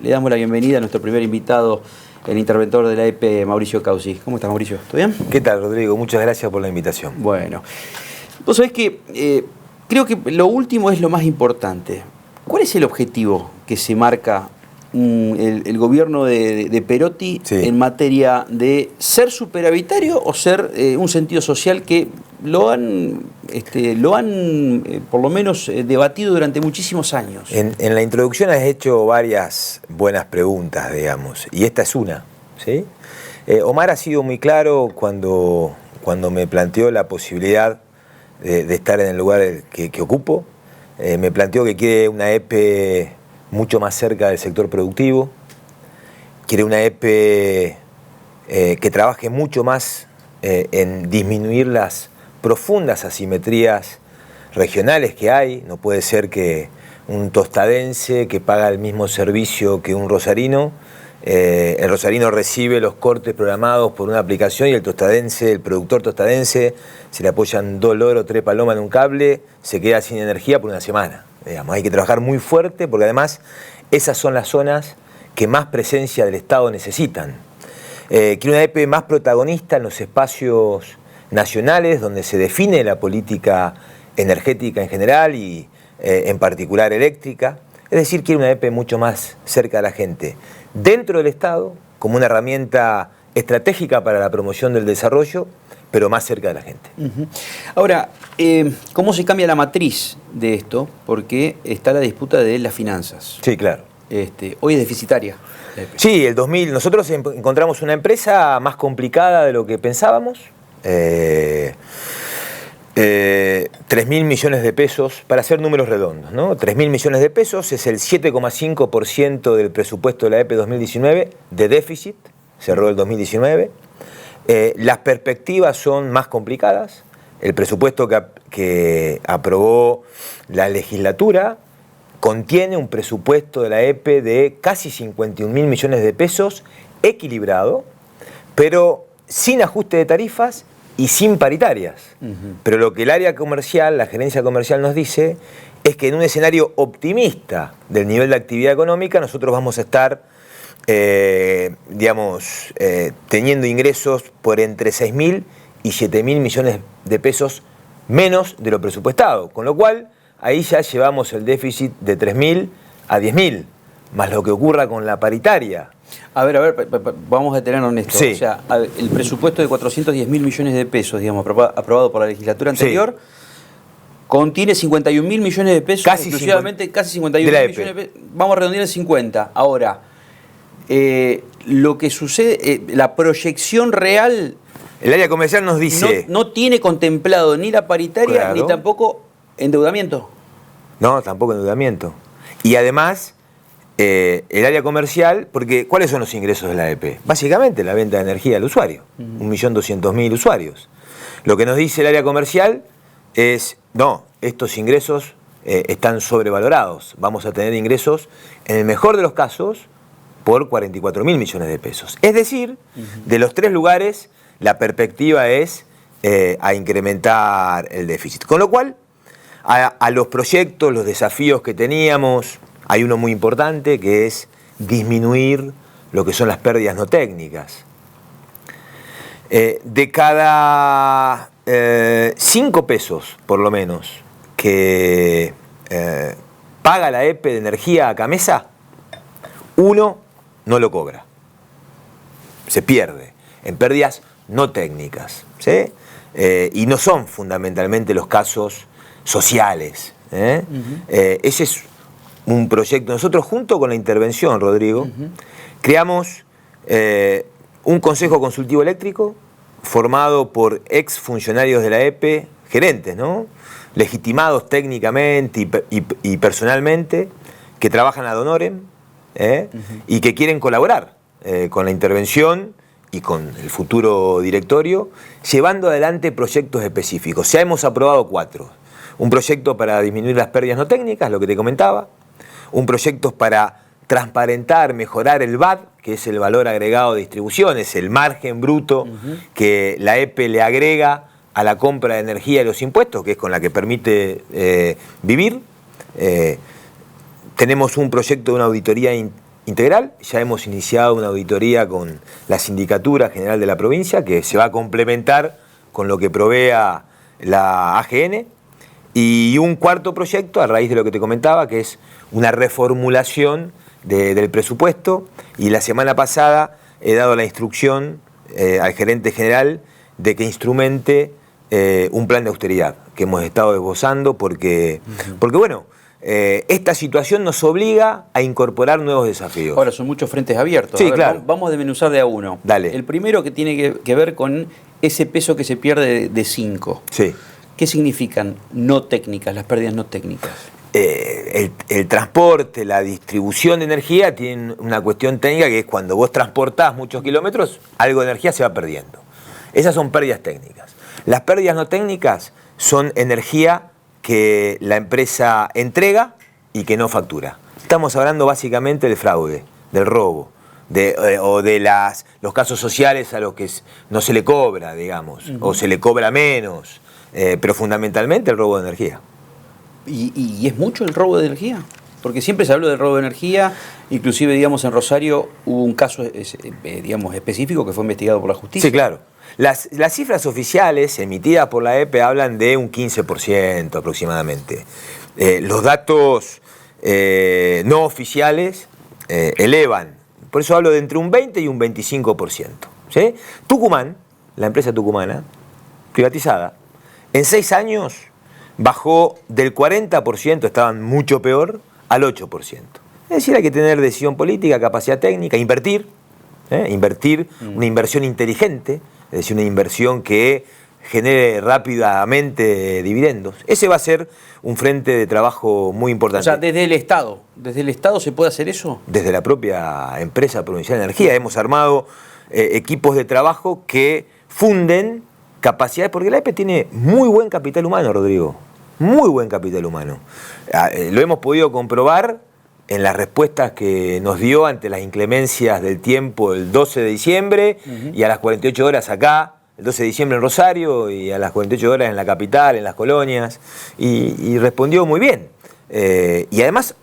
Le damos la bienvenida a nuestro primer invitado, el interventor de la AEP, Mauricio Causi. ¿Cómo estás, Mauricio? ¿Todo bien? ¿Qué tal, Rodrigo? Muchas gracias por la invitación. Bueno, vos sabés que creo que lo último es lo más importante. ¿Cuál es el objetivo que se marca el gobierno de Perotti en materia de ser superavitario o ser un sentido social que lo han por lo menos debatido durante muchísimos años? En la introducción has hecho varias buenas preguntas, digamos, y esta es una, ¿sí? Omar ha sido muy claro cuando me planteó la posibilidad de estar en el lugar que ocupo. Me planteó que quiere una AEP mucho más cerca del sector productivo, quiere una AEP que trabaje mucho más en disminuir las profundas asimetrías regionales que hay. No puede ser que un tostadense que paga el mismo servicio que un rosarino, el rosarino recibe los cortes programados por una aplicación y el tostadense, el productor tostadense, se le apoyan 2 loros, 3 palomas en un cable, se queda sin energía por una semana. Digamos, hay que trabajar muy fuerte porque además esas son las zonas que más presencia del Estado necesitan. Quiero una AEP más protagonista en los espacios nacionales donde se define la política energética en general y en particular eléctrica. Es decir, quiero una AEP mucho más cerca de la gente, dentro del Estado, como una herramienta estratégica para la promoción del desarrollo, pero más cerca de la gente. Ahora, ¿cómo se cambia la matriz de esto? Porque está la disputa de las finanzas. Sí, claro. Hoy es deficitaria. Sí, nosotros encontramos una empresa más complicada de lo que pensábamos. 3.000 millones de pesos, para hacer números redondos, ¿no? 3.000 millones de pesos es el 7,5% del presupuesto de la AEP 2019 de déficit, cerró el 2019. Las perspectivas son más complicadas. El presupuesto que aprobó la legislatura contiene un presupuesto de la AEP de casi 51.000 millones de pesos, equilibrado, pero sin ajuste de tarifas y sin paritarias. Pero lo que el área comercial, la gerencia comercial nos dice es que en un escenario optimista del nivel de actividad económica nosotros vamos a estar teniendo ingresos por entre 6.000 y 7.000 millones de pesos menos de lo presupuestado, con lo cual ahí ya llevamos el déficit de 3.000 a 10.000, más lo que ocurra con la paritaria. A ver, vamos a detenernos en esto. Sí. O sea, el presupuesto de 410.000 millones de pesos, digamos, aprobado por la legislatura anterior, contiene 51.000 millones de pesos, casi exclusivamente, casi 51.000 millones de pesos. Vamos a redondear en 50. Ahora, lo que sucede, la proyección real... El área comercial nos dice... No tiene contemplado ni la paritaria, claro, ni tampoco endeudamiento. No, tampoco endeudamiento. Y además, el área comercial, porque ¿cuáles son los ingresos de la AEP? Básicamente la venta de energía al usuario, 1.200.000 usuarios. Lo que nos dice el área comercial es, no, estos ingresos están sobrevalorados. Vamos a tener ingresos, en el mejor de los casos, por 44.000 millones de pesos. Es decir, de los 3 lugares, la perspectiva es a incrementar el déficit. Con lo cual, a los proyectos, los desafíos que teníamos, hay uno muy importante que es disminuir lo que son las pérdidas no técnicas. De cada 5 pesos, por lo menos, que paga la AEP de energía a Camesa, 1 no lo cobra. Se pierde en pérdidas no técnicas, ¿sí? Y no son fundamentalmente los casos sociales. Ese es un proyecto. Nosotros, junto con la intervención, Rodrigo, creamos un consejo consultivo eléctrico formado por ex funcionarios de la AEP, gerentes, ¿no? Legitimados técnicamente y personalmente, que trabajan ad honorem y que quieren colaborar con la intervención y con el futuro directorio, llevando adelante proyectos específicos. Ya hemos aprobado 4. Un proyecto para disminuir las pérdidas no técnicas, lo que te comentaba. Un proyecto para transparentar, mejorar el VAT, que es el valor agregado de distribución, es el margen bruto que la AEP le agrega a la compra de energía y los impuestos, que es con la que permite vivir. Tenemos un proyecto de una auditoría integral. Ya hemos iniciado una auditoría con la Sindicatura General de la provincia, que se va a complementar con lo que provea la AGN. Y un cuarto proyecto, a raíz de lo que te comentaba, que es una reformulación del presupuesto. Y la semana pasada he dado la instrucción al gerente general de que instrumente un plan de austeridad que hemos estado esbozando porque bueno, esta situación nos obliga a incorporar nuevos desafíos. Ahora, son muchos frentes abiertos. Sí, claro. Vamos a desmenuzar de a uno. Dale. El primero que tiene que ver con ese peso que se pierde de 5. Sí. ¿Qué significan no técnicas, las pérdidas no técnicas? El transporte, la distribución de energía tienen una cuestión técnica que es cuando vos transportás muchos kilómetros, algo de energía se va perdiendo. Esas son pérdidas técnicas. Las pérdidas no técnicas son energía que la empresa entrega y que no factura. Estamos hablando básicamente del fraude, del robo, o de los casos sociales a los que no se le cobra, digamos, o se le cobra menos, pero fundamentalmente el robo de energía. ¿Y es mucho el robo de energía? Porque siempre se habló del robo de energía, inclusive, digamos, en Rosario hubo un caso, digamos, específico que fue investigado por la justicia. Sí, claro. Las cifras oficiales emitidas por la EPE hablan de un 15% aproximadamente. Los datos no oficiales elevan, por eso hablo de entre un 20 y un 25%. ¿Sí? Tucumán, la empresa tucumana, privatizada, en 6 años bajó del 40%, estaban mucho peor, al 8%. Es decir, hay que tener decisión política, capacidad técnica, invertir, una inversión inteligente, es decir, una inversión que genere rápidamente dividendos. Ese va a ser un frente de trabajo muy importante. O sea, ¿desde el Estado se puede hacer eso? Desde la propia empresa provincial de energía hemos armado equipos de trabajo que funden capacidades, porque la EPE tiene muy buen capital humano, Rodrigo, muy buen capital humano. Lo hemos podido comprobar en las respuestas que nos dio ante las inclemencias del tiempo el 12 de diciembre y a las 48 horas acá, el 12 de diciembre en Rosario y a las 48 horas en la capital, en las colonias, y respondió muy bien. Y además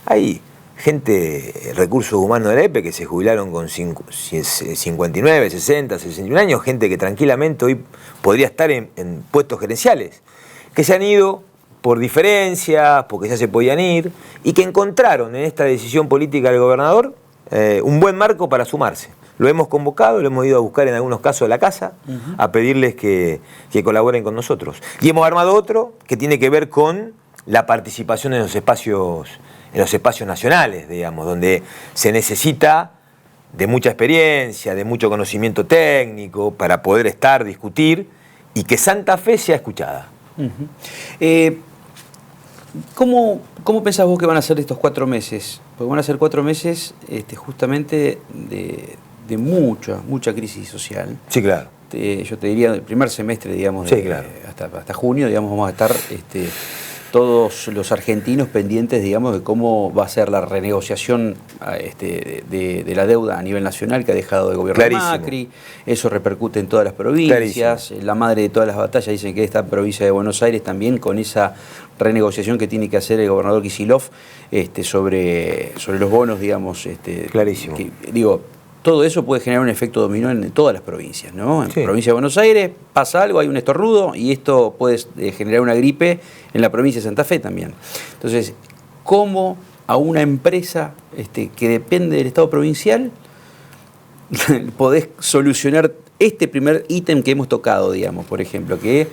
hay gente, recursos humanos de la EPE, que se jubilaron con 59, 60, 61 años, gente que tranquilamente hoy podría estar en puestos gerenciales, que se han ido por diferencias, porque ya se podían ir, y que encontraron en esta decisión política del gobernador un buen marco para sumarse. Lo hemos convocado, lo hemos ido a buscar en algunos casos a la casa, a pedirles que colaboren con nosotros. Y hemos armado otro que tiene que ver con la participación en los espacios nacionales, digamos, donde se necesita de mucha experiencia, de mucho conocimiento técnico para poder discutir y que Santa Fe sea escuchada. ¿Cómo pensás vos que van a ser estos 4 meses? Porque van a ser 4 meses justamente de mucha crisis social. Sí, claro. Yo te diría el primer semestre, digamos, sí, claro. hasta junio, digamos, vamos a estar todos los argentinos pendientes, digamos, de cómo va a ser la renegociación de la deuda a nivel nacional que ha dejado el gobierno de Macri. Eso repercute en todas las provincias. Clarísimo. La madre de todas las batallas dicen que esta provincia de Buenos Aires también, con esa renegociación que tiene que hacer el gobernador Kicillof sobre los bonos, digamos. Clarísimo. Todo eso puede generar un efecto dominó en todas las provincias, ¿no? En la provincia de Buenos Aires pasa algo, hay un estornudo y esto puede generar una gripe en la provincia de Santa Fe también. Entonces, ¿cómo a una empresa que depende del Estado provincial podés solucionar este primer ítem que hemos tocado, digamos, por ejemplo, que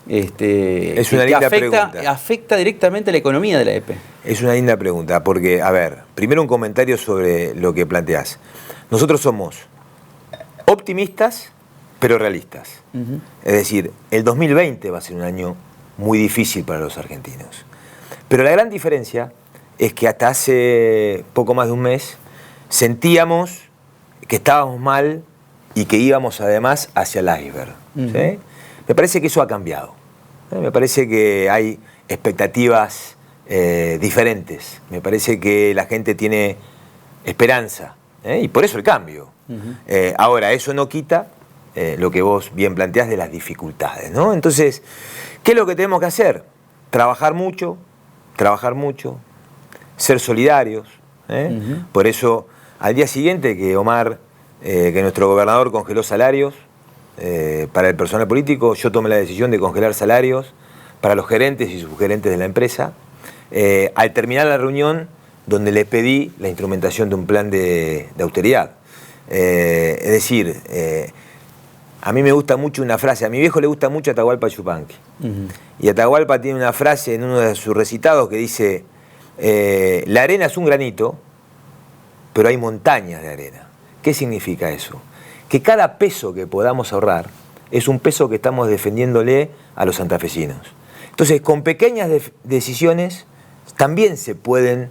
es una linda pregunta. Afecta directamente a la economía de la EPE? Es una linda pregunta, porque, a ver, primero un comentario sobre lo que planteás. Nosotros somos optimistas, pero realistas. Es decir, el 2020 va a ser un año muy difícil para los argentinos. Pero la gran diferencia es que hasta hace poco más de un mes sentíamos que estábamos mal y que íbamos además hacia el iceberg. ¿Sí? Me parece que eso ha cambiado. Me parece que hay expectativas diferentes. Me parece que la gente tiene esperanza. Y por eso el cambio. Ahora, eso no quita lo que vos bien planteás de las dificultades, ¿no? Entonces, ¿qué es lo que tenemos que hacer? Trabajar mucho, ser solidarios, Por eso, al día siguiente que Omar, que nuestro gobernador congeló salarios para el personal político, yo tomé la decisión de congelar salarios para los gerentes y subgerentes de la empresa. Al terminar la reunión, donde le pedí la instrumentación de un plan de austeridad. Es decir, a mí me gusta mucho una frase, a mi viejo le gusta mucho Atahualpa Yupanqui. Y Atahualpa tiene una frase en uno de sus recitados que dice, la arena es un granito, pero hay montañas de arena. ¿Qué significa eso? Que cada peso que podamos ahorrar es un peso que estamos defendiéndole a los santafesinos. Entonces, con pequeñas decisiones también se pueden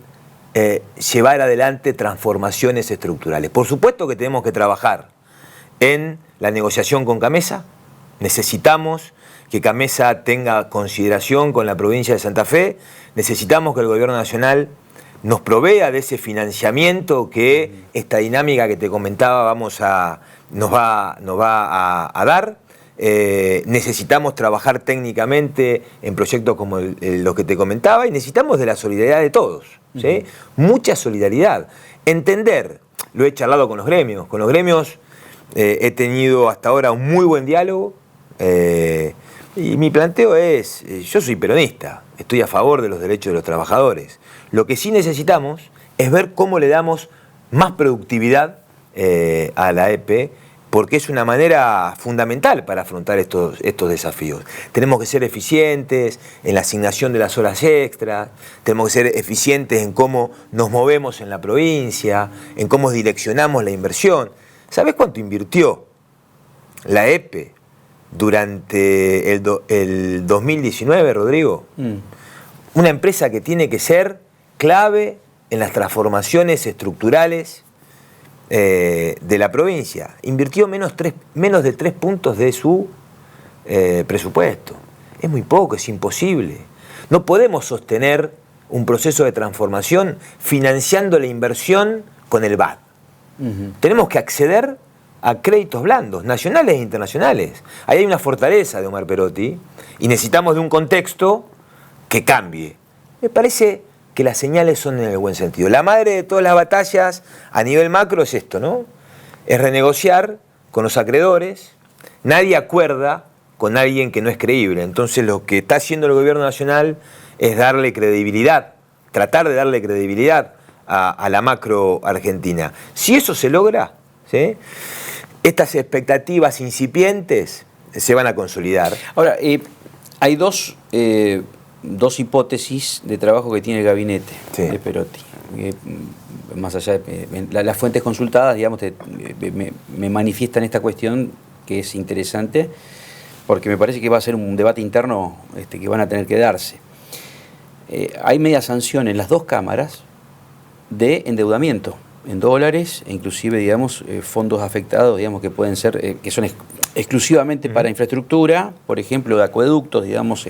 llevar adelante transformaciones estructurales. Por supuesto que tenemos que trabajar en la negociación con Camesa. Necesitamos que Camesa tenga consideración con la provincia de Santa Fe. Necesitamos que el gobierno nacional nos provea de ese financiamiento que esta dinámica que te comentaba nos va a dar. Necesitamos trabajar técnicamente en proyectos como los que te comentaba y necesitamos de la solidaridad de todos, ¿sí? Mucha solidaridad. Entender, lo he charlado con los gremios. Con los gremios he tenido hasta ahora un muy buen diálogo y mi planteo es, yo soy peronista, estoy a favor de los derechos de los trabajadores. Lo que sí necesitamos es ver cómo le damos más productividad a la EP, porque es una manera fundamental para afrontar estos desafíos. Tenemos que ser eficientes en la asignación de las horas extras, tenemos que ser eficientes en cómo nos movemos en la provincia, en cómo direccionamos la inversión. ¿Sabés cuánto invirtió la EPE durante el 2019, Rodrigo? Una empresa que tiene que ser clave en las transformaciones estructurales de la provincia. Invirtió menos de 3 puntos de su presupuesto. Es muy poco, es imposible. No podemos sostener un proceso de transformación financiando la inversión con el BAD. Tenemos que acceder a créditos blandos, nacionales e internacionales. Ahí hay una fortaleza de Omar Perotti y necesitamos de un contexto que cambie. Me parece que las señales son en el buen sentido. La madre de todas las batallas a nivel macro es esto, ¿no? Es renegociar con los acreedores. Nadie acuerda con alguien que no es creíble. Entonces lo que está haciendo el gobierno nacional es darle credibilidad, tratar de darle credibilidad a la macro argentina. Si eso se logra, ¿sí?, estas expectativas incipientes se van a consolidar. Ahora, hay dos hipótesis de trabajo que tiene el gabinete de Perotti. Más allá de las fuentes consultadas, digamos, me manifiestan esta cuestión que es interesante, porque me parece que va a ser un debate interno que van a tener que darse. Hay media sanción en las dos cámaras de endeudamiento en dólares, e inclusive, digamos, fondos afectados, digamos, que pueden ser, que son exclusivamente para infraestructura, por ejemplo, de acueductos, digamos,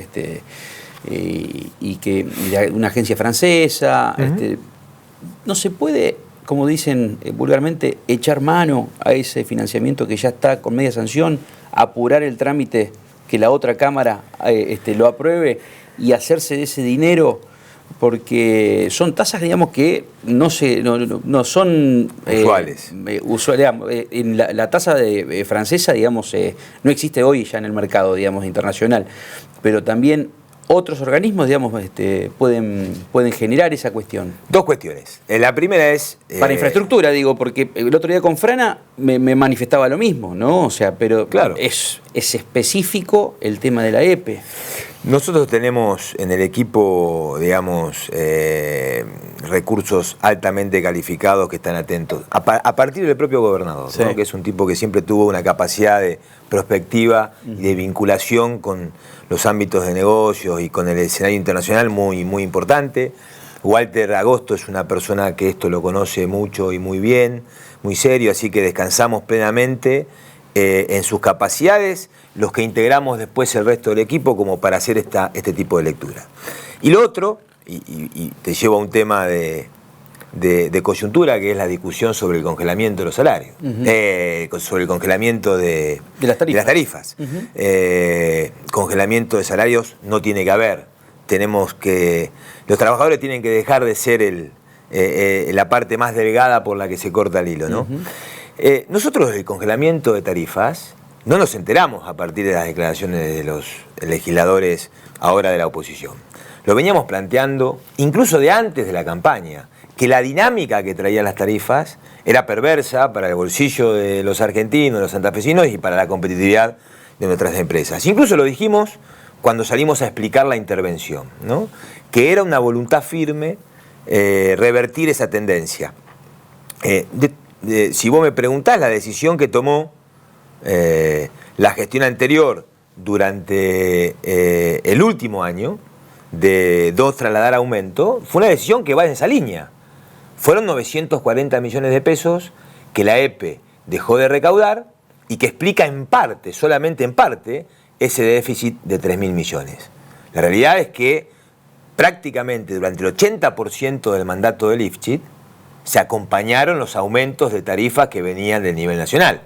y que una agencia francesa. No se puede, como dicen vulgarmente, echar mano a ese financiamiento que ya está con media sanción, apurar el trámite, que la otra cámara lo apruebe y hacerse de ese dinero, porque son tasas, digamos, que no son usuales. La tasa francesa, digamos, no existe hoy ya en el mercado, digamos, internacional, pero también otros organismos, digamos, pueden generar esa cuestión. Dos cuestiones. La primera es... Para infraestructura, digo, porque el otro día con Frana me manifestaba lo mismo, ¿no? O sea, pero claro, es específico el tema de la EPE. Nosotros tenemos en el equipo, digamos, recursos altamente calificados que están atentos, a partir del propio gobernador, ¿no?, que es un tipo que siempre tuvo una capacidad de prospectiva y de vinculación con los ámbitos de negocios y con el escenario internacional muy, muy importante. Walter Agosto es una persona que esto lo conoce mucho y muy bien, muy serio, así que descansamos plenamente en sus capacidades, los que integramos después el resto del equipo, como para hacer este tipo de lectura. Y lo otro, y te llevo a un tema de coyuntura, que es la discusión sobre el congelamiento de los salarios, sobre el congelamiento de las tarifas. Congelamiento de salarios no tiene que haber. Los trabajadores tienen que dejar de ser el la parte más delgada por la que se corta el hilo, ¿no? Nosotros del congelamiento de tarifas no nos enteramos a partir de las declaraciones de los legisladores ahora de la oposición. Lo veníamos planteando incluso de antes de la campaña, que la dinámica que traían las tarifas era perversa para el bolsillo de los argentinos, de los santafesinos y para la competitividad de nuestras empresas. Incluso lo dijimos cuando salimos a explicar la intervención, ¿no? Que era una voluntad firme revertir esa tendencia. Si vos me preguntás, la decisión que tomó la gestión anterior durante el último año de trasladar aumento, fue una decisión que va en esa línea. Fueron 940 millones de pesos que la EPE dejó de recaudar y que explica en parte, solamente en parte, ese déficit de 3.000 millones. La realidad es que prácticamente durante el 80% del mandato del IFCHIT se acompañaron los aumentos de tarifas que venían del nivel nacional.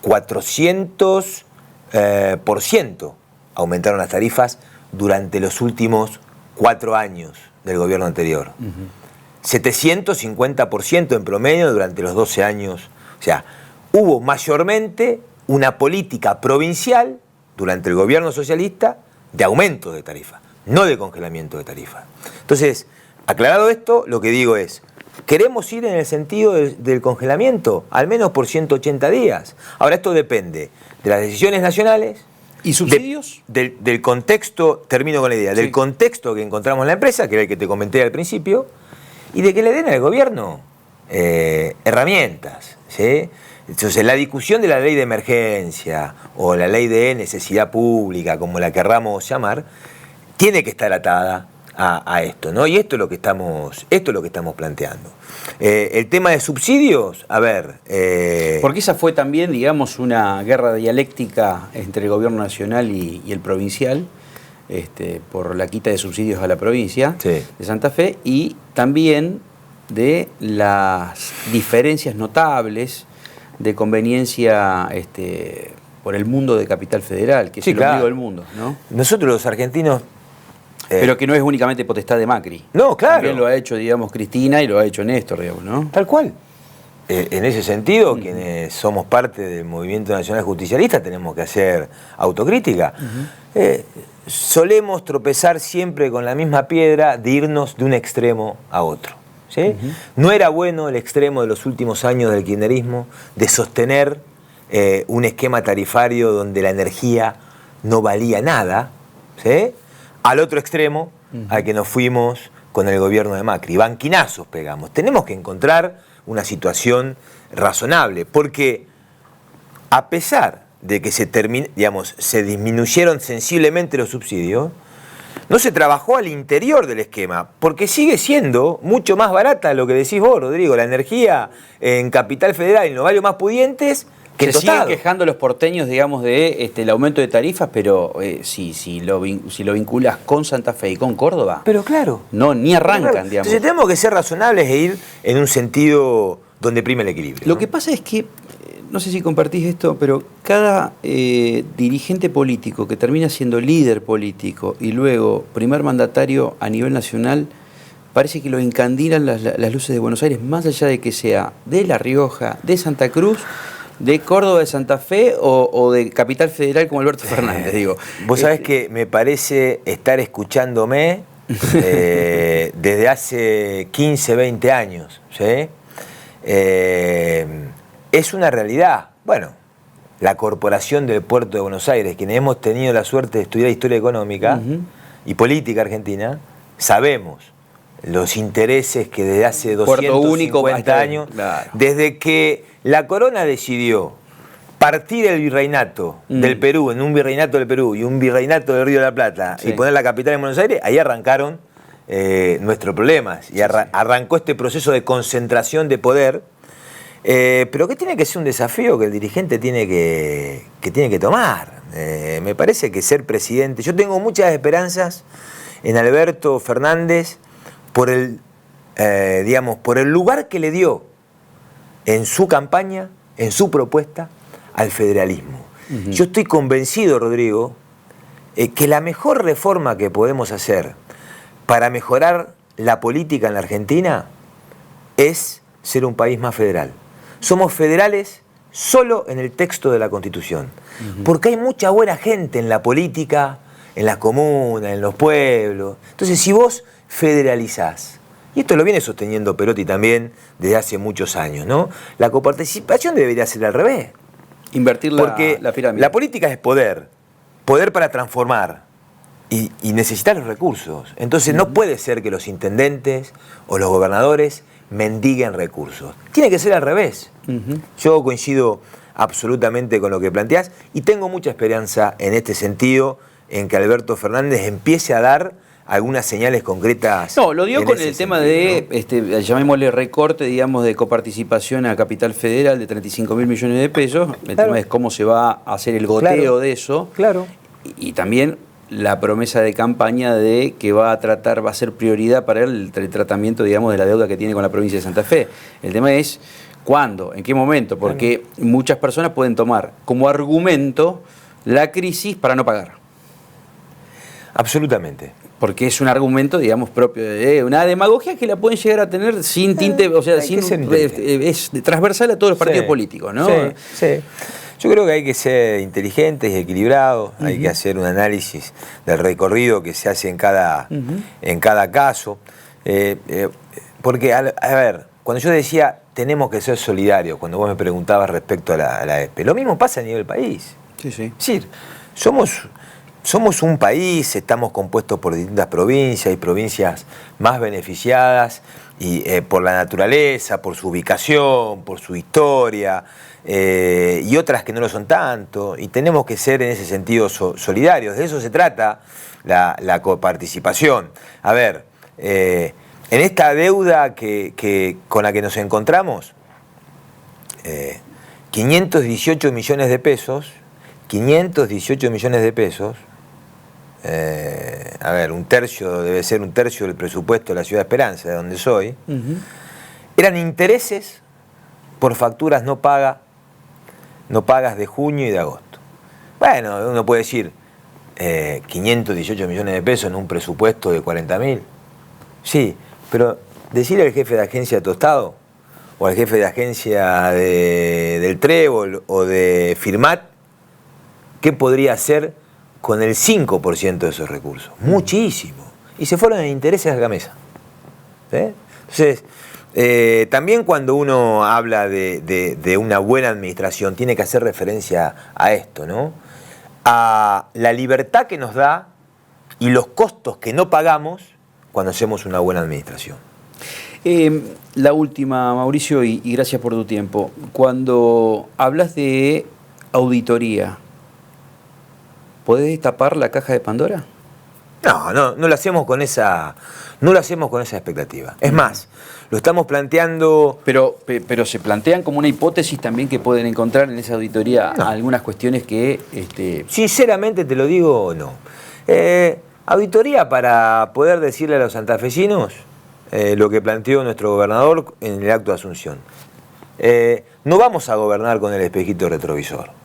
400% aumentaron las tarifas durante los últimos 4 años del gobierno anterior. 750% en promedio durante los 12 años. O sea, hubo mayormente una política provincial durante el gobierno socialista de aumento de tarifa, no de congelamiento de tarifa. Entonces, aclarado esto, lo que digo es, queremos ir en el sentido del congelamiento, al menos por 180 días. Ahora, esto depende de las decisiones nacionales. ¿Y subsidios? Del contexto, termino con la idea, del contexto que encontramos en la empresa, que era el que te comenté al principio, y de que le den al gobierno herramientas, ¿sí? Entonces, la discusión de la ley de emergencia o la ley de necesidad pública, como la querramos llamar, tiene que estar atada a esto, ¿no? Y esto es lo que estamos planteando. El tema de subsidios, a ver... Porque esa fue también, digamos, una guerra dialéctica entre el gobierno nacional y el provincial, por la quita de subsidios a la provincia de Santa Fe, y también de las diferencias notables de conveniencia por el mundo de Capital Federal, que es el ombligo del mundo, ¿no? Nosotros los argentinos... pero que no es únicamente potestad de Macri. No, claro. También lo ha hecho, digamos, Cristina y lo ha hecho Néstor, digamos, ¿no? Tal cual. En ese sentido, quienes somos parte del Movimiento Nacional Justicialista tenemos que hacer autocrítica. Solemos tropezar siempre con la misma piedra de irnos de un extremo a otro, ¿sí? No era bueno el extremo de los últimos años del kirchnerismo de sostener un esquema tarifario donde la energía no valía nada, ¿sí? Al otro extremo, al que nos fuimos con el gobierno de Macri. Banquinazos pegamos. Tenemos que encontrar una situación razonable, porque a pesar de que se disminuyeron sensiblemente los subsidios, no se trabajó al interior del esquema, porque sigue siendo mucho más barata lo que decís vos, Rodrigo, la energía en Capital Federal y en los barrios más pudientes. Se siguen quejando los porteños, digamos, de el aumento de tarifas, pero si lo vinculas con Santa Fe y con Córdoba, pero claro, no, ni arrancan, digamos. Entonces tenemos que ser razonables e ir en un sentido donde prime el equilibrio. Lo que pasa es que, no sé si compartís esto, pero cada dirigente político que termina siendo líder político y luego primer mandatario a nivel nacional, parece que lo encandilan las luces de Buenos Aires, más allá de que sea de La Rioja, de Santa Cruz, de Córdoba, de Santa Fe o de Capital Federal como Alberto Fernández, digo. Vos sabés que me parece estar escuchándome desde hace 15, 20 años, ¿sí? Es una realidad. Bueno, la Corporación del Puerto de Buenos Aires, quienes hemos tenido la suerte de estudiar historia económica y política argentina, sabemos los intereses que desde hace 250 años, claro, desde que la corona decidió partir el virreinato del Perú en un virreinato del Perú y un virreinato del Río de la Plata y poner la capital en Buenos Aires, ahí arrancaron nuestros problemas y arrancó este proceso de concentración de poder, pero que tiene que ser un desafío que el dirigente tiene que tomar. Me parece que ser presidente, yo tengo muchas esperanzas en Alberto Fernández por el lugar que le dio en su campaña, en su propuesta, al federalismo. Yo estoy convencido, Rodrigo, que la mejor reforma que podemos hacer para mejorar la política en la Argentina es ser un país más federal. Somos federales solo en el texto de la Constitución. Porque hay mucha buena gente en la política, en las comunas, en los pueblos. Entonces, si vos federalizás, y esto lo viene sosteniendo Perotti también desde hace muchos años, ¿no? La coparticipación debería ser al revés. Invertir la pirámide. La política es poder. Poder para transformar. Y necesitar los recursos. Entonces no puede ser que los intendentes o los gobernadores mendiguen recursos. Tiene que ser al revés. Yo coincido absolutamente con lo que planteás y tengo mucha esperanza en este sentido, en que Alberto Fernández empiece a dar algunas señales concretas. No, lo dio con el tema de, llamémosle recorte, digamos, de coparticipación a Capital Federal de 35.000 millones de pesos. El tema es cómo se va a hacer el goteo de eso. Claro. Y también la promesa de campaña de que va a ser prioridad para él el tratamiento, digamos, de la deuda que tiene con la provincia de Santa Fe. El tema es cuándo, en qué momento, porque muchas personas pueden tomar como argumento la crisis para no pagar. Absolutamente. Porque es un argumento, digamos, propio de una demagogia que la pueden llegar a tener sin tinte, o sea, es transversal a todos los partidos políticos, ¿no? Sí. Yo creo que hay que ser inteligentes y equilibrados, hay que hacer un análisis del recorrido que se hace en cada caso. Porque, a ver, cuando yo decía tenemos que ser solidarios, cuando vos me preguntabas respecto a la ESPE, lo mismo pasa a nivel país. Sí. Es decir, somos un país, estamos compuestos por distintas provincias, hay provincias más beneficiadas y, por la naturaleza, por su ubicación, por su historia, y otras que no lo son tanto, y tenemos que ser en ese sentido solidarios. De eso se trata la coparticipación. A ver, en esta deuda con la que nos encontramos, 518 millones de pesos, a ver, debe ser un tercio del presupuesto de la Ciudad de Esperanza, de donde soy, eran intereses por facturas no pagas de junio y de agosto. Bueno, uno puede decir 518 millones de pesos en un presupuesto de 40.000. Sí, pero decirle al jefe de agencia Tostado o al jefe de agencia del Trébol o de Firmat qué podría hacer con el 5% de esos recursos. Muchísimo. Y se fueron en intereses a la mesa. Entonces, también cuando uno habla de una buena administración, tiene que hacer referencia a esto, ¿no? A la libertad que nos da y los costos que no pagamos cuando hacemos una buena administración. La última, Mauricio, y gracias por tu tiempo. Cuando hablas de auditoría, ¿podés destapar la caja de Pandora? No lo hacemos con esa expectativa. Es más, lo estamos planteando. Pero se plantean como una hipótesis también que pueden encontrar en esa auditoría algunas cuestiones que. Sinceramente te lo digo, no. Auditoría para poder decirle a los santafesinos lo que planteó nuestro gobernador en el acto de Asunción. No vamos a gobernar con el espejito retrovisor.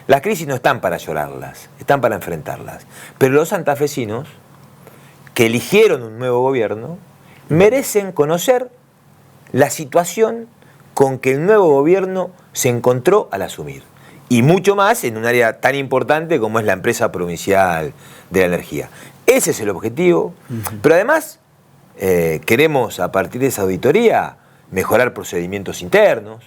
Las crisis no están para llorarlas, están para enfrentarlas. Pero los santafesinos, que eligieron un nuevo gobierno, merecen conocer la situación con que el nuevo gobierno se encontró al asumir. Y mucho más en un área tan importante como es la empresa provincial de la energía. Ese es el objetivo. Pero además, queremos a partir de esa auditoría mejorar procedimientos internos,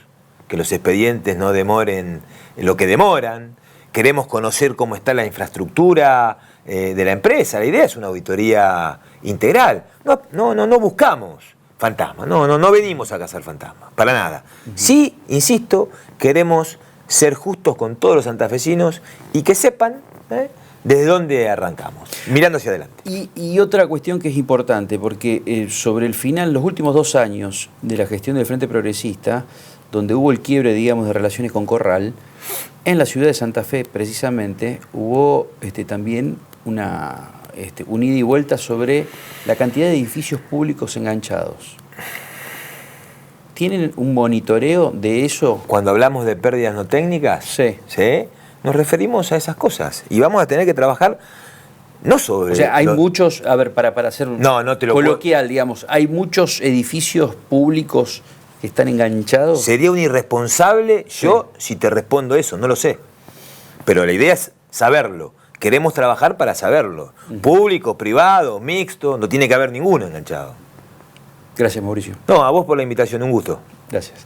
que los expedientes no demoren lo que demoran. Queremos conocer cómo está la infraestructura de la empresa. La idea es una auditoría integral. No buscamos fantasmas, no venimos a cazar fantasmas, para nada. Sí, insisto, queremos ser justos con todos los santafesinos y que sepan desde dónde arrancamos, mirando hacia adelante. Y otra cuestión que es importante, porque sobre el final, los últimos 2 años de la gestión del Frente Progresista, donde hubo el quiebre, digamos, de relaciones con Corral, en la ciudad de Santa Fe, precisamente, hubo también un ida y vuelta sobre la cantidad de edificios públicos enganchados. ¿Tienen un monitoreo de eso? Cuando hablamos de pérdidas no técnicas, sí, nos referimos a esas cosas. Y vamos a tener que trabajar No sobre... O sea, hay muchos, a ver, para hacer un no te lo coloquial, digamos, hay muchos edificios públicos que están enganchados. Sería un irresponsable yo si te respondo eso, no lo sé. Pero la idea es saberlo. Queremos trabajar para saberlo. Público, privado, mixto, no tiene que haber ninguno enganchado. Gracias, Mauricio. No, a vos por la invitación, un gusto. Gracias.